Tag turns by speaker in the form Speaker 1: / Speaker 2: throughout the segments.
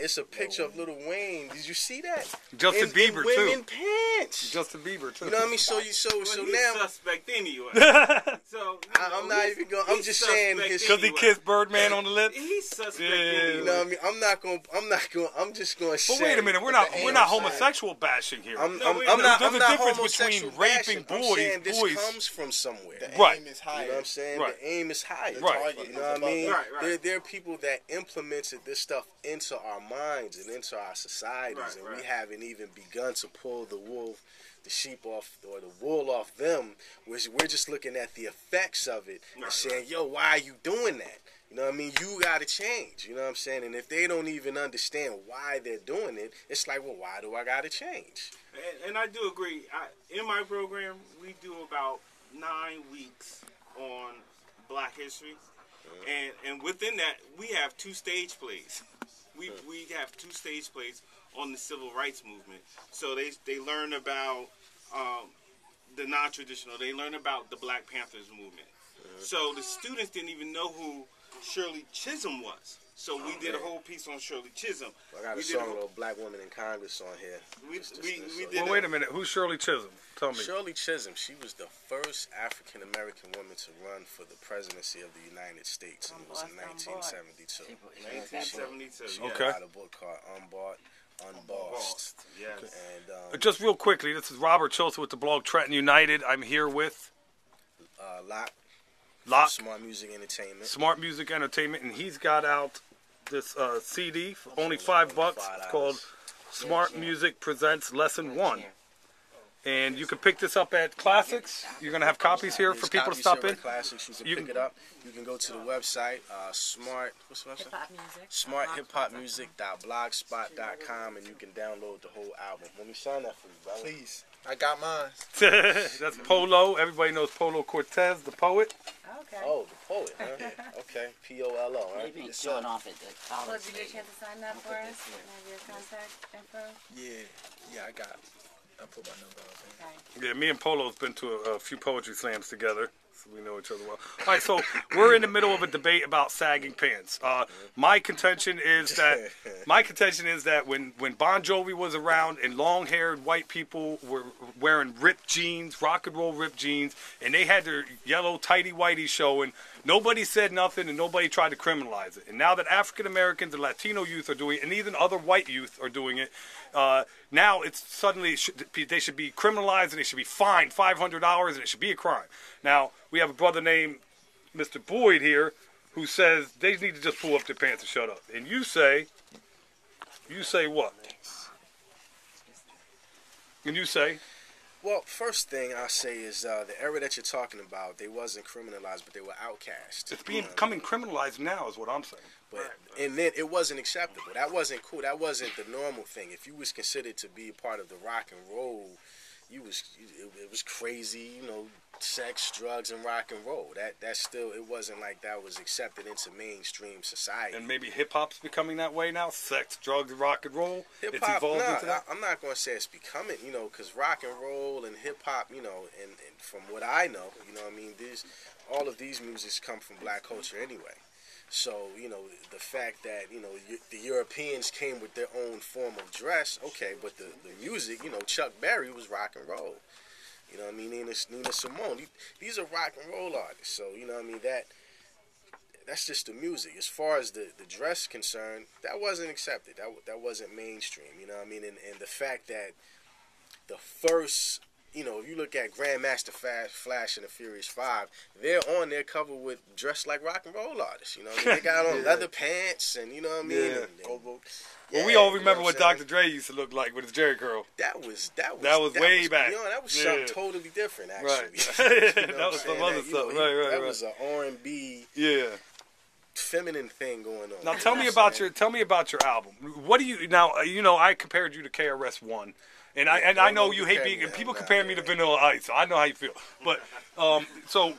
Speaker 1: It's a picture of Lil Wayne. Did you see that?
Speaker 2: Justin Bieber
Speaker 1: in
Speaker 2: too.
Speaker 1: Women pants.
Speaker 2: Justin Bieber too.
Speaker 1: You know what I mean? So
Speaker 3: he's
Speaker 1: now
Speaker 3: suspect anyway. So
Speaker 1: I'm not even going. I'm just saying his.
Speaker 2: Because he kissed Birdman on the lips.
Speaker 3: He's suspect.
Speaker 1: You know what I mean? I'm just going to say.
Speaker 2: But wait a minute. We're not homosexual bashing here.
Speaker 1: I'm
Speaker 2: not
Speaker 1: There's a
Speaker 2: difference between raping boys.
Speaker 1: I'm saying this comes from somewhere.
Speaker 4: The
Speaker 2: right.
Speaker 4: aim is higher.
Speaker 1: You know what I'm saying?
Speaker 2: Right.
Speaker 1: The aim is higher.
Speaker 2: Right.
Speaker 1: You know what I mean?
Speaker 3: Right.
Speaker 1: There are people that implemented this stuff into our minds and into our societies, and we haven't even begun to pull the sheep off, or the wool off them. We're just looking at the effects of it and saying, yo, why are you doing that? You know what I mean? You got to change. You know what I'm saying? And if they don't even understand why they're doing it, it's like, well, why do I got to change?
Speaker 3: And I do agree. In my program, we do about 9 weeks on Black history. And within that, we have 2 stage plays. We have 2 stage plays on the civil rights movement. So they learn about the non-traditional. They learn about the Black Panthers movement. So the students didn't even know who Shirley Chisholm was. So we did a whole piece on Shirley Chisholm.
Speaker 1: I got a song of Black Women in Congress on here.
Speaker 2: Well, wait a minute. Who's Shirley Chisholm? Tell me.
Speaker 1: Shirley Chisholm, she was the first African-American woman to run for the presidency of the United States. And it was in 1972.
Speaker 3: 1972.
Speaker 1: She
Speaker 2: Okay.
Speaker 1: got a book called Unbossed.
Speaker 3: Yes.
Speaker 1: And
Speaker 2: just real quickly, this is Robert Chilson with the blog Trenton United. I'm here with
Speaker 1: Locke. Smart Music Entertainment.
Speaker 2: Smart Music Entertainment, and he's got out this CD for only $5. It's called Smart Music Presents Lesson 1. And you can pick this up at Classics. You're going to have copies here for people to stop in.
Speaker 1: Classics, you can pick it up. You can go to the website, what's the website? smarthipHopmusic.blogspot.com, and you can download the whole album. Let me sign that for you, brother.
Speaker 4: Please. I got mine.
Speaker 2: That's Polo. Everybody knows Polo Cortez, the poet.
Speaker 5: Okay.
Speaker 1: Oh, the poet, huh? Okay. P-O-L-O, right?
Speaker 6: Maybe it's showing off at the
Speaker 5: Well,
Speaker 6: college.
Speaker 5: did you get a chance to sign that for us? And have your contact info?
Speaker 4: Yeah, I put my number out there.
Speaker 5: Okay.
Speaker 2: Yeah, me and Polo's been to a few poetry slams together, so we know each other well. All right, so we're in the middle of a debate about sagging pants. My contention is that when Bon Jovi was around and long-haired white people were wearing ripped jeans, rock and roll ripped jeans, and they had their yellow tighty whities showing, nobody said nothing and nobody tried to criminalize it. And now that African Americans and Latino youth are doing it, and even other white youth are doing it, now it's suddenly they should be criminalized and they should be fined $500 and it should be a crime. Now we have a brother named Mr. Boyd here who says they need to just pull up their pants and shut up. And you say what? And you say?
Speaker 1: Well, first thing I say is the era that you're talking about, they wasn't criminalized, but they were outcast.
Speaker 2: It's becoming criminalized now is what I'm saying.
Speaker 1: But and then it wasn't acceptable. That wasn't cool. That wasn't the normal thing. If you was considered to be a part of the rock and roll, it was crazy, you know, sex, drugs, and rock and roll. That still, it wasn't like that was accepted into mainstream society.
Speaker 2: And maybe hip hop's becoming that way now. Sex, drugs, and rock and roll.
Speaker 1: Hip
Speaker 2: It's
Speaker 1: hop,
Speaker 2: evolved into that.
Speaker 1: I'm not going to say it's becoming, you know, because rock and roll and hip hop, you know, and from what I know, you know, what I mean, all of these musics come from black culture anyway. So, you know, the fact that, you know, the Europeans came with their own form of dress, okay, but the music, you know, Chuck Berry was rock and roll. You know what I mean? Nina Simone. These are rock and roll artists. So, you know what I mean? That's just the music. As far as the dress concerned, that wasn't accepted. That wasn't mainstream. You know what I mean? And the fact that the first, you know, if you look at Grandmaster Flash and the Furious 5, they're on their cover with dressed like rock and roll artists. You know what I mean? They got on leather pants and, you know what I mean?
Speaker 2: Yeah.
Speaker 1: And
Speaker 2: well, we all remember what Dr. Dre used to look like with his Jerry curl.
Speaker 1: That was
Speaker 2: way back.
Speaker 1: Beyond, that was something totally different, actually.
Speaker 2: Right.
Speaker 1: You know
Speaker 2: that was some other stuff. Right.
Speaker 1: That was an R&B, feminine thing going on.
Speaker 2: Now tell me about your album. What do you now? You know, I compared you to KRS-One. And I know you hate being, and people compare me to Vanilla Ice, so I know how you feel. But so,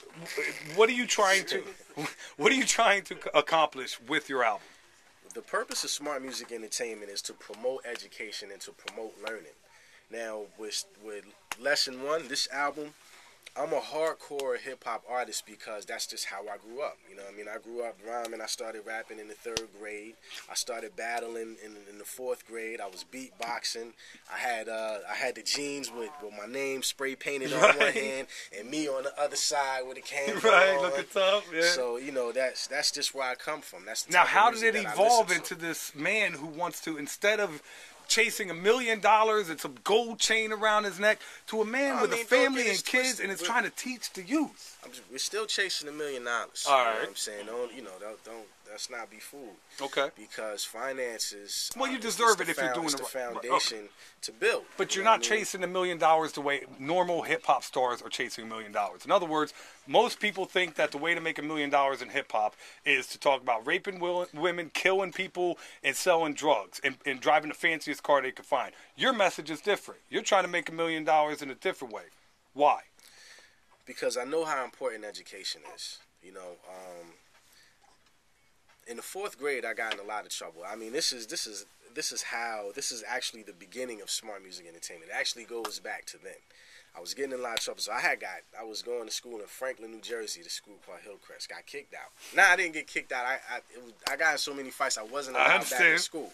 Speaker 2: what are you trying to accomplish with your album?
Speaker 1: The purpose of Smart Music Entertainment is to promote education and to promote learning. Now, with Lesson 1, this album, I'm a hardcore hip hop artist because that's just how I grew up. You know what I mean? I grew up rhyming. I started rapping in the 3rd grade. I started battling in the 4th grade. I was beatboxing. I had the jeans with my name spray painted on one hand and me on the other side with a camera
Speaker 2: Right,
Speaker 1: on.
Speaker 2: look at top. Yeah.
Speaker 1: So, you know, that's just where I come from. That's the
Speaker 2: Now,
Speaker 1: type of
Speaker 2: how did
Speaker 1: music
Speaker 2: it
Speaker 1: that I
Speaker 2: evolve
Speaker 1: listen
Speaker 2: into
Speaker 1: to.
Speaker 2: this man who wants to, instead of chasing $1 million and some gold chain around his neck, to a man
Speaker 1: I
Speaker 2: with
Speaker 1: mean,
Speaker 2: a
Speaker 1: don't
Speaker 2: family
Speaker 1: get
Speaker 2: and
Speaker 1: it
Speaker 2: kids
Speaker 1: twisted,
Speaker 2: and is
Speaker 1: but-
Speaker 2: trying to teach the youth?
Speaker 1: We're still chasing $1 million.
Speaker 2: All
Speaker 1: You know
Speaker 2: right.
Speaker 1: what I'm saying? Don't let's not be fooled.
Speaker 2: Okay.
Speaker 1: Because finances.
Speaker 2: Well, you
Speaker 1: it's
Speaker 2: deserve
Speaker 1: the
Speaker 2: it if you're doing
Speaker 1: it's
Speaker 2: the
Speaker 1: the
Speaker 2: right-
Speaker 1: foundation to build.
Speaker 2: But
Speaker 1: you
Speaker 2: you're
Speaker 1: know
Speaker 2: not
Speaker 1: what I mean?
Speaker 2: chasing $1 million the way normal hip hop stars are chasing $1 million. In other words, most people think that the way to make $1 million in hip hop is to talk about raping women, killing people, and selling drugs, and driving the fanciest car they could find. Your message is different. You're trying to make $1 million in a different way. Why?
Speaker 1: Because I know how important education is. You know, in the 4th grade, I got in a lot of trouble. I mean, this is actually the beginning of Smart Music Entertainment. It actually goes back to then. I was getting in a lot of trouble. So I was going to school in Franklin, New Jersey, the school called Hillcrest. Got kicked out. Nah, I didn't get kicked out. I got in so many fights I wasn't allowed back in school.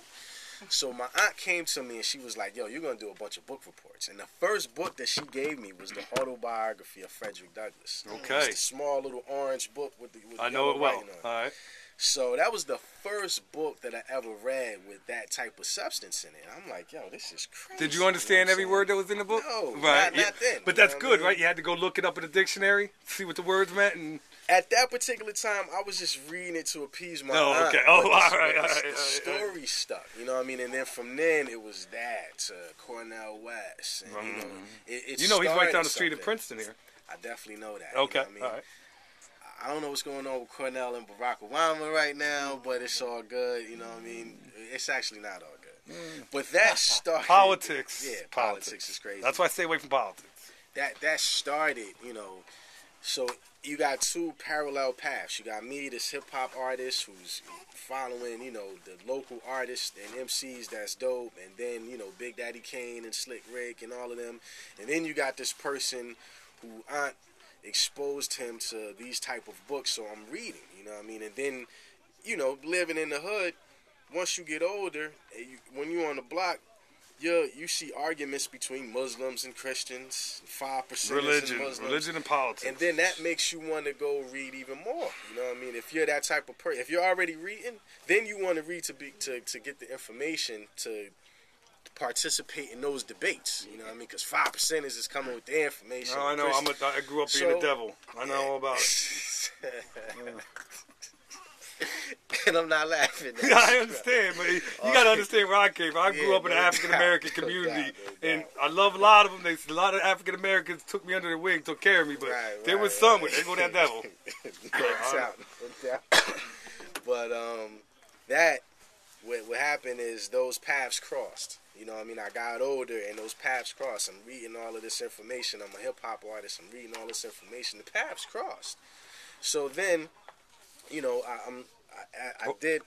Speaker 1: So my aunt came to me and she was like, "Yo, you're gonna do a bunch of book reports." And the first book that she gave me was the autobiography of Frederick Douglass.
Speaker 2: Okay.
Speaker 1: It's the small little orange book with the
Speaker 2: I know it
Speaker 1: yellow
Speaker 2: well.
Speaker 1: writing on it.
Speaker 2: All right.
Speaker 1: So that was the first book that I ever read with that type of substance in it. I'm like, yo, this is crazy.
Speaker 2: Did you understand every word that was in the book?
Speaker 1: No,
Speaker 2: right.
Speaker 1: not then.
Speaker 2: But
Speaker 1: You
Speaker 2: that's
Speaker 1: know what I
Speaker 2: good,
Speaker 1: mean?
Speaker 2: right? You had to go look it up in a dictionary, see what the words meant, and
Speaker 1: At that particular time, I was just reading it to appease my
Speaker 2: Oh,
Speaker 1: aunt.
Speaker 2: okay. Oh,
Speaker 1: but
Speaker 2: all
Speaker 1: the-
Speaker 2: right,
Speaker 1: but
Speaker 2: all
Speaker 1: the-
Speaker 2: right,
Speaker 1: the
Speaker 2: all right.
Speaker 1: story stuck, you know what I mean? And then from then, it was that to Cornell West. And, you know, it
Speaker 2: you know he's right down the
Speaker 1: started
Speaker 2: street in
Speaker 1: something.
Speaker 2: Princeton here.
Speaker 1: I definitely know that.
Speaker 2: Okay.
Speaker 1: You know what I mean?
Speaker 2: All right.
Speaker 1: I don't know what's going on with Cornell and Barack Obama right now, but it's all good. You know what I mean? It's actually not all good. But that started...
Speaker 2: Politics.
Speaker 1: Yeah, politics is crazy.
Speaker 2: That's why I stay away from politics.
Speaker 1: That started, you know... So you got two parallel paths. You got me, this hip-hop artist who's following, you know, the local artists and MCs that's dope. And then, you know, Big Daddy Kane and Slick Rick and all of them. And then you got this person who Aunt exposed him to these type of books, so I'm reading, you know what I mean? And then, you know, living in the hood, once you get older, when you're on the block, you see arguments between Muslims and Christians, 5%
Speaker 2: Religion and politics.
Speaker 1: and then that makes you want to go read even more. You know what I mean? If you're that type of person, if you're already reading, then you want to read to get the information to participate in those debates. You know what I mean? Because 5% is just coming with the information.
Speaker 2: Oh, I know. I grew up being
Speaker 1: So-
Speaker 2: the devil. I know all about it.
Speaker 1: And I'm not laughing.
Speaker 2: I understand, but you got to understand where I came from. I grew
Speaker 1: Yeah,
Speaker 2: up in the
Speaker 1: no
Speaker 2: African American
Speaker 1: doubt, no
Speaker 2: community,
Speaker 1: doubt, no
Speaker 2: and
Speaker 1: doubt.
Speaker 2: I love a lot of them. A lot of African Americans took me under their wing, took care of me, but there was some with they go that devil.
Speaker 1: No doubt. But that what happened is those paths crossed. You know what I mean? I got older and those paths crossed. I'm reading all of this information. I'm a hip hop artist. I'm reading all this information. The paths crossed. So then, you know, I did